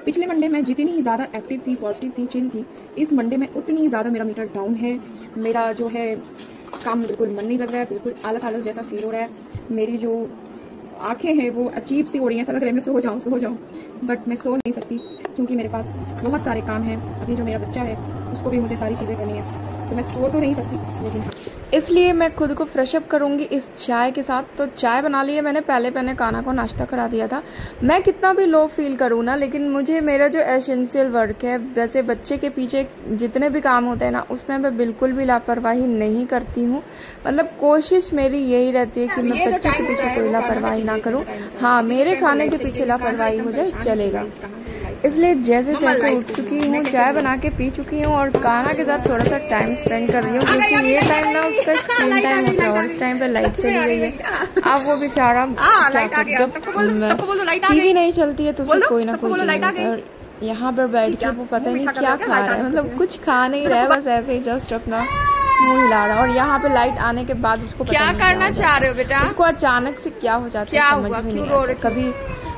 पिछले मंडे में जितनी ही ज़्यादा एक्टिव थी, पॉजिटिव थी, चिल थी, इस मंडे में उतनी ही ज़्यादा मेरा मीटर डाउन है। मेरा जो है काम में बिल्कुल मन नहीं लग रहा है, बिल्कुल आलस आलस जैसा फील हो रहा है। मेरी जो आंखें हैं वो अजीब सी हो रही हैं, ऐसा लग रहा है मैं सो जाऊँ, बट मैं सो नहीं सकती क्योंकि मेरे पास बहुत सारे काम हैं। अभी जो मेरा बच्चा है उसको भी मुझे सारी चीज़ें करनी है, तो मैं सो तो नहीं सकती, लेकिन इसलिए मैं खुद को फ्रेश अप करूँगी इस चाय के साथ। तो चाय बना ली है मैंने, पहले कान्हा को नाश्ता करा दिया था। मैं कितना भी लो फील करूँ ना, लेकिन मुझे मेरा जो एसेंशियल वर्क है, जैसे बच्चे के पीछे जितने भी काम होते हैं ना, उसमें मैं बिल्कुल भी लापरवाही नहीं करती हूँ। मतलब कोशिश मेरी यही रहती है कि मैं बच्चे के पीछे कोई लापरवाही ना करूँ। हाँ, मेरे खाने के पीछे लापरवाही हो जाए चलेगा। इसलिए जैसे तैसे उठ चुकी हूँ, चाय बना के पी चुकी हूँ और कान्हा के साथ थोड़ा सा टाइम स्पेंड कर रही हूँ, क्योंकि ये टाइम ना उसका स्क्रीन टाइम होता है और इस टाइम पे लाइट चली गई है। अब वो बेचारा जब टीवी नहीं चलती है तो उसे कोई ना कोई चाहिए होता है। और यहाँ पर बैठ के वो पता नहीं क्या खा रहा है, मतलब कुछ खा नहीं रहा है, बस ऐसे ही जस्ट अपना मुंह हिला रहा है। और यहाँ पे लाइट आने के बाद उसको क्या करना चाह रहे हो बेटा? उसको अचानक से क्या हो जाता है समझ में नहीं आता। कभी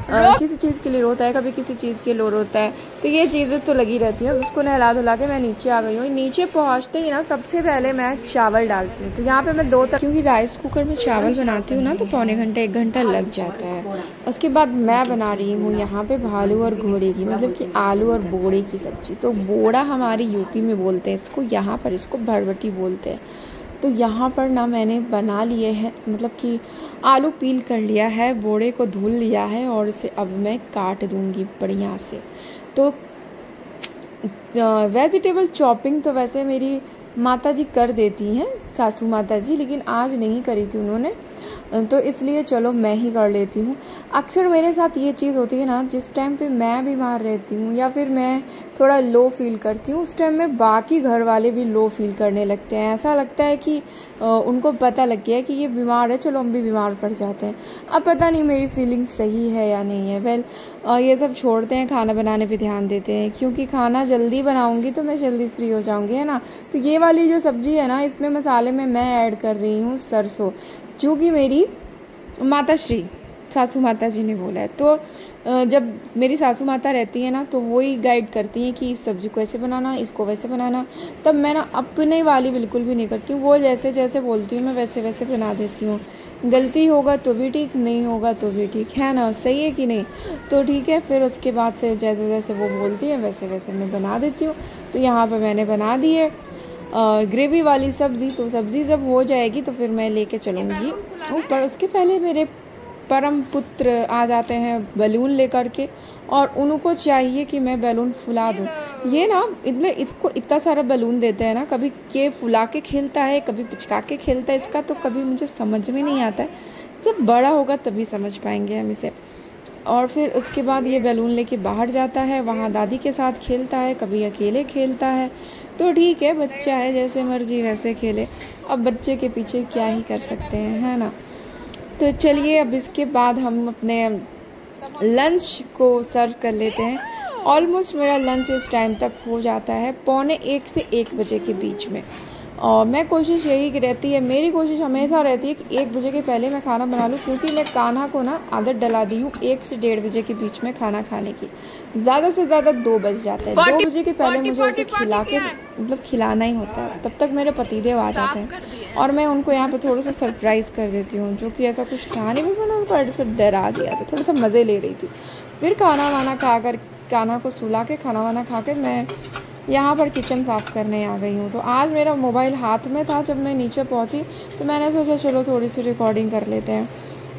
किसी चीज़ के लिए रोता है, कभी किसी चीज़ के लिए रोता है, तो ये चीज़ें तो लगी रहती है। उसको नहला धुला के मैं नीचे आ गई हूँ। नीचे पहुँचते ही ना सबसे पहले मैं चावल डालती हूँ। तो यहाँ पे मैं क्योंकि राइस कुकर में चावल बनाती हूँ ना, तो पौने घंटे 1 घंटा लग जाता है। उसके बाद मैं बना रही हूँ यहाँ पे भालू और घोड़े की, मतलब कि आलू और बोड़े की सब्जी। तो बोड़ा हमारे यूपी में बोलते हैं इसको, यहाँ पर इसको भरबटी बोलते हैं। तो यहाँ पर ना मैंने बना लिए हैं, मतलब कि आलू पील कर लिया है, बोड़े को धुल लिया है और इसे अब मैं काट दूँगी बढ़िया से। तो वेजिटेबल चॉपिंग तो वैसे मेरी माता जी कर देती हैं, सासू माता जी, लेकिन आज नहीं करी थी उन्होंने, तो इसलिए चलो मैं ही कर लेती हूँ। अक्सर मेरे साथ ये चीज़ होती है ना, जिस टाइम पे मैं बीमार रहती हूँ या फिर मैं थोड़ा लो फील करती हूँ, उस टाइम में बाकी घर वाले भी लो फील करने लगते हैं। ऐसा लगता है कि उनको पता लग गया है कि ये बीमार है, चलो हम भी बीमार पड़ जाते हैं। अब पता नहीं मेरी फीलिंग सही है या नहीं है। वेल, ये सब छोड़ते हैं, खाना बनाने पर ध्यान देते हैं, क्योंकि खाना जल्दी बनाऊँगी तो मैं जल्दी फ्री हो जाऊँगी, है ना। तो ये वाली जो सब्ज़ी है ना, इसमें मसाले में मैं ऐड कर रही हूँ सरसों, जो कि मेरी माताश्री सासू माता जी ने बोला है। तो जब मेरी सासू माता रहती है ना, तो वही गाइड करती हैं कि इस सब्ज़ी को ऐसे बनाना, इसको वैसे बनाना। तब मैं ना अपने वाली बिल्कुल भी नहीं करती हूँ, वो जैसे जैसे बोलती हूँ मैं वैसे वैसे बना देती हूँ। गलती होगा तो भी ठीक, नहीं होगा तो भी ठीक, है ना, सही है कि नहीं। तो ठीक है, फिर उसके बाद से जैसे जैसे वो बोलती है वैसे वैसे मैं बना देती हूँ। तो यहाँ पर मैंने बना दी है ग्रेवी वाली सब्ज़ी। तो सब्ज़ी जब हो जाएगी तो फिर मैं लेके चलूँगी ऊपर। उसके पहले मेरे परम पुत्र आ जाते हैं बैलून लेकर के, और उनको चाहिए कि मैं बैलून फुला दूँ। ये ना इसको इतना सारा बैलून देते हैं ना, कभी के फुला के खेलता है, कभी पिचका के खेलता है, इसका तो कभी मुझे समझ में नहीं आता है। जब बड़ा होगा तभी समझ पाएंगे हम इसे। और फिर उसके बाद ये बैलून लेके बाहर जाता है, वहाँ दादी के साथ खेलता है, कभी अकेले खेलता है। तो ठीक है, बच्चा है, जैसे मर्जी वैसे खेले। अब बच्चे के पीछे क्या ही कर सकते हैं, है ना। तो चलिए, अब इसके बाद हम अपने लंच को सर्व कर लेते हैं। ऑलमोस्ट मेरा लंच इस टाइम तक हो जाता है, 12:45 से 1 बजे के बीच में। और मैं कोशिश यही रहती है, मेरी कोशिश हमेशा रहती है कि 1 बजे के पहले मैं खाना बना लूँ, क्योंकि मैं कान्हा को ना आदत डला दी हूँ 1 से 1:30 बजे के बीच में खाना खाने की। ज़्यादा से ज़्यादा 2 बज जाता है। 2 बजे के पहले मुझे उसे खिला के मतलब खिलाना ही होता है। तब तक मेरे पतिदेव आ जाते हैं और मैं उनको यहाँ पे थोड़ा सा सरप्राइज़ कर देती हूँ, जो कि ऐसा कुछ था नहीं, बस मैंने उनको ऐसे डरा दिया था, थोड़ा सा मज़े ले रही थी। फिर खाना वाना खा कर, कान्हा को सुला के खाना वाना खा कर मैं यहाँ पर किचन साफ़ करने आ गई हूँ। तो आज मेरा मोबाइल हाथ में था जब मैं नीचे पहुँची, तो मैंने सोचा चलो थोड़ी सी रिकॉर्डिंग कर लेते हैं।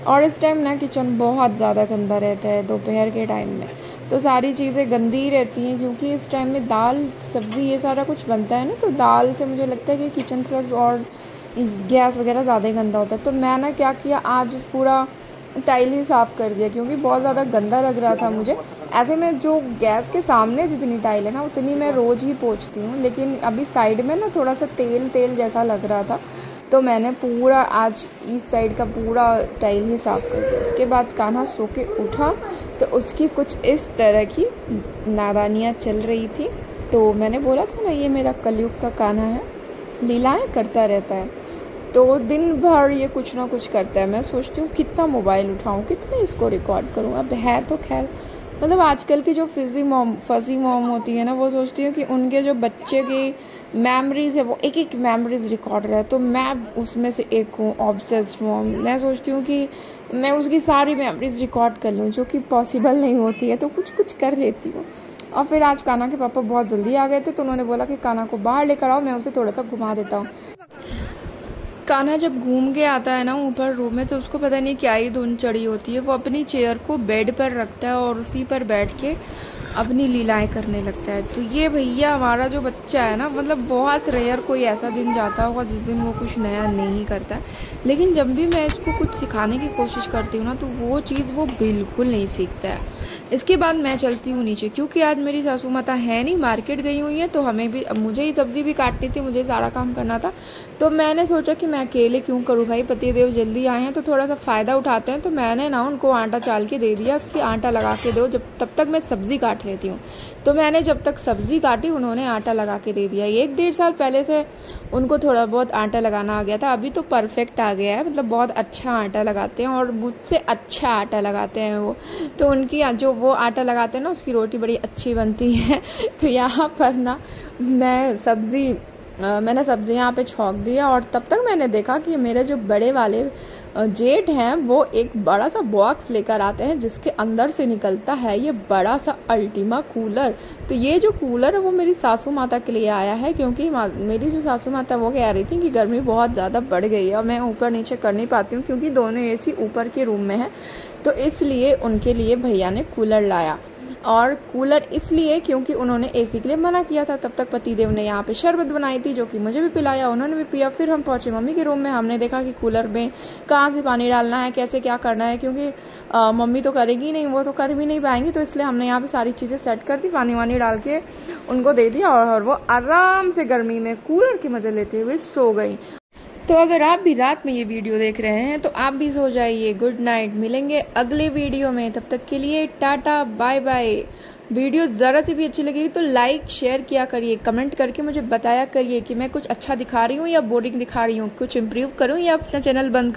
और इस टाइम ना किचन बहुत ज़्यादा गंदा रहता है दोपहर के टाइम में, तो सारी चीज़ें गंदी ही रहती हैं, क्योंकि इस टाइम में दाल सब्ज़ी ये सारा कुछ बनता है ना, तो दाल से मुझे लगता है कि किचन से और गैस वगैरह ज़्यादा ही गंदा होता है। तो मैं ना क्या किया, आज पूरा टाइल ही साफ़ कर दिया, क्योंकि बहुत ज़्यादा गंदा लग रहा था मुझे। ऐसे में जो गैस के सामने जितनी टाइल है ना, उतनी मैं रोज़ ही पोंछती हूँ, लेकिन अभी साइड में ना थोड़ा सा तेल तेल जैसा लग रहा था, तो मैंने पूरा आज इस साइड का पूरा टाइल ही साफ़ कर दिया। उसके बाद कान्हा सो के उठा, तो उसकी कुछ इस तरह की नादानियाँ चल रही थी। तो मैंने बोला था ना, ये मेरा कलयुग का कान्हा है, लीलाएँ करता रहता है। तो दिन भर ये कुछ ना कुछ करता है। मैं सोचती हूँ कितना मोबाइल उठाऊँ, कितने इसको रिकॉर्ड करूँ। अब है तो खैर मतलब आजकल की जो फसी मॉम होती है ना, वो सोचती है कि उनके जो बच्चे की मेमोरीज़ है वो एक एक मेमोरीज़ रिकॉर्ड है। तो मैं उसमें से एक हूँ ऑब्सेस्ड मॉम। मैं सोचती हूँ कि मैं उसकी सारी मेमोरीज़ रिकॉर्ड कर लूँ, जो कि पॉसिबल नहीं होती है, तो कुछ कुछ कर लेती हूँ। और फिर आज कान्हा के पापा बहुत जल्दी आ गए थे, तो उन्होंने बोला कि कान्हा को बाहर लेकर आओ, मैं उसे थोड़ा सा घुमा देता हूँ। कान्हा जब घूम के आता है ना ऊपर रूम में, तो उसको पता नहीं क्या ही धुन चढ़ी होती है। वो अपनी चेयर को बेड पर रखता है और उसी पर बैठ के अपनी लीलाएं करने लगता है। तो ये भैया हमारा जो बच्चा है ना, मतलब बहुत रेयर कोई ऐसा दिन जाता होगा जिस दिन वो कुछ नया नहीं करता, लेकिन जब भी मैं इसको कुछ सिखाने की कोशिश करती हूँ ना, तो वो चीज़ वो बिल्कुल नहीं सीखता है। इसके बाद मैं चलती हूँ नीचे, क्योंकि आज मेरी सासू माता है नहीं, मार्केट गई हुई है, तो मुझे ही सब्ज़ी भी काटनी थी, मुझे सारा काम करना था। तो मैंने सोचा कि मैं अकेले क्यों करूँ भाई, पतिदेव जल्दी आए हैं तो थोड़ा सा फ़ायदा उठाते हैं। तो मैंने ना उनको आटा चाल के दे दिया कि आटा लगा के दो, तब तक मैं सब्ज़ी काट लेती हूँ। तो मैंने जब तक सब्ज़ी काटी, उन्होंने आटा लगा के दे दिया। 1-1.5 साल पहले से उनको थोड़ा बहुत आटा लगाना आ गया था, अभी तो परफेक्ट आ गया है। मतलब बहुत अच्छा आटा लगाते हैं और मुझसे अच्छा आटा लगाते हैं वो। तो उनकी जो वो आटा लगाते हैं ना, उसकी रोटी बड़ी अच्छी बनती है। तो यहाँ पर ना मैंने सब्ज़ी यहाँ पे छौंक दिया, और तब तक मैंने देखा कि मेरे जो बड़े वाले जेठ हैं वो एक बड़ा सा बॉक्स लेकर आते हैं, जिसके अंदर से निकलता है ये बड़ा सा अल्टीमा कूलर। तो ये जो कूलर है वो मेरी सासू माता के लिए आया है, क्योंकि मेरी जो सासू माता वो कह रही थी कि गर्मी बहुत ज़्यादा बढ़ गई है और मैं ऊपर नीचे कर नहीं पाती हूँ, क्योंकि दोनों एसी ऊपर के रूम में है। तो इसलिए उनके लिए भैया ने कूलर लाया। और कूलर इसलिए क्योंकि उन्होंने एसी के लिए मना किया था। तब तक पतिदेव ने यहाँ पे शरबत बनाई थी, जो कि मुझे भी पिलाया, उन्होंने भी पिया। फिर हम पहुँचे मम्मी के रूम में। हमने देखा कि कूलर में कहाँ से पानी डालना है, कैसे क्या करना है, क्योंकि मम्मी तो करेगी नहीं, वो तो कर भी नहीं पाएंगी। तो इसलिए हमने यहाँ पे सारी चीज़ें सेट कर दी, पानी वानी डाल के उनको दे दिया, और वो आराम से गर्मी में कूलर के मज़े लेते हुए सो गई। तो अगर आप भी रात में ये वीडियो देख रहे हैं तो आप भी सो जाइए। Good night. मिलेंगे अगले वीडियो में, तब तक के लिए टाटा बाय बाय। वीडियो ज़रा सी भी अच्छी लगेगी तो लाइक शेयर किया करिए, कमेंट करके मुझे बताया करिए कि मैं कुछ अच्छा दिखा रही हूँ या बोरिंग दिखा रही हूँ, कुछ इम्प्रूव करूँ या अपना चैनल बंद करूँ।